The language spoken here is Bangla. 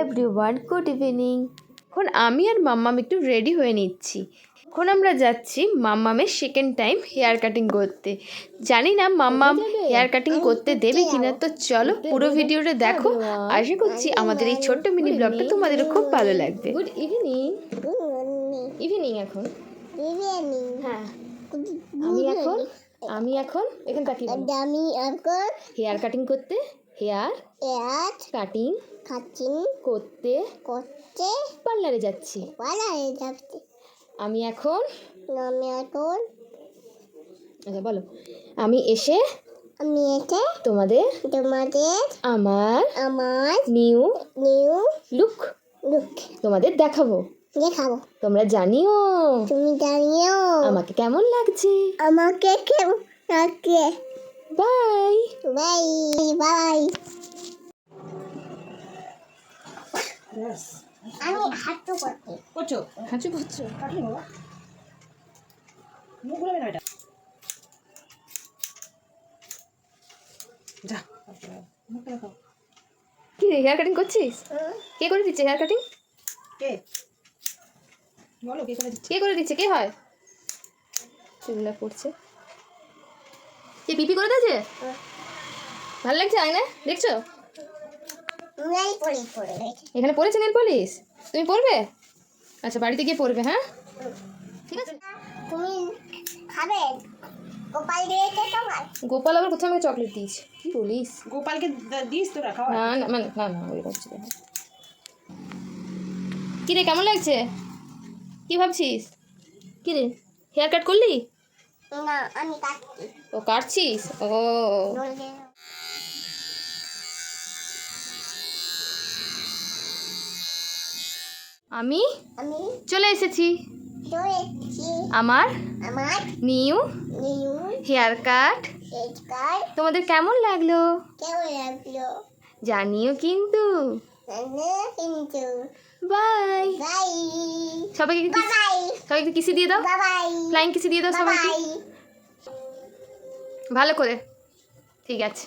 Everyone good evening. এখন আমি আর মাম্মাম একটু রেডি হয়ে নিচ্ছি। এখন আমরা যাচ্ছি মাম্মামের সেকেন্ড টাইম হেয়ার কাটিং করতে। জানি না মাম্মাম হেয়ার কাটিং করতে দেবে কিনা, তো চলো পুরো ভিডিওটা দেখো। আশা করছি আমাদের এই ছোট্ট মিনি ব্লগটা তোমাদেরও খুব ভালো লাগবে। Good evening. ইভিনিং এখন হ্যাঁ আমি এখন এখানে তাকিয়ে আমি এখন হেয়ার কাটিং করতে হেয়ার কাটিং করতে পার্লারে যাচ্ছি। আমি এখন আচ্ছা বলো। আমি এসে তোমাদের আমার নিউ লুক তোমাদের দেখাবো। তোমরা জানিও আমাকে কেমন লাগছে। Bye bye. আমি হাঁটু করছো মুখ ঘুরাবে না এটা যা মুখটা দেখাও। কি রে হেয়ার কাটিং করছিস? কে করে দিচ্ছে হেয়ার কাটিং? কে বলো কে করে দিচ্ছে? কে করে দিচ্ছে? কে হয়? চুলগুলা পড়ছে। কে পিপি করে দিয়েছে? ভালো লাগছে আয়না দেখছো? এখানে পড়েছে নেল পলিশ? তুমি পরবে? আচ্ছা বাড়িতে গিয়ে পরবে। হ্যাঁ ঠিক আছে। তুমি খাবে? গোপাল দিয়েছে তোমার? গোপাল আবার কোথাও আমাকে চকলেট দিয়েছে? কি বলিস? গোপালকে দিস তোরা খাওয়া? না না মানে না ওই করছি। কি রে কেমন লাগছে? কি ভাবছিস? কি রে হেয়ার কাট করলি? না আমি কাটছি। ও কাটছিস? ও আমি চলে এসেছি আমার নিউ হেয়ার কাট। তোমাদের কেমন লাগলো জানিও কিন্তু। বাই। সবাইকে কিসি দিয়ে দাও, ফ্লাইং কিসি দিয়ে দাও সবাইকে ভালো করে। ঠিক আছে।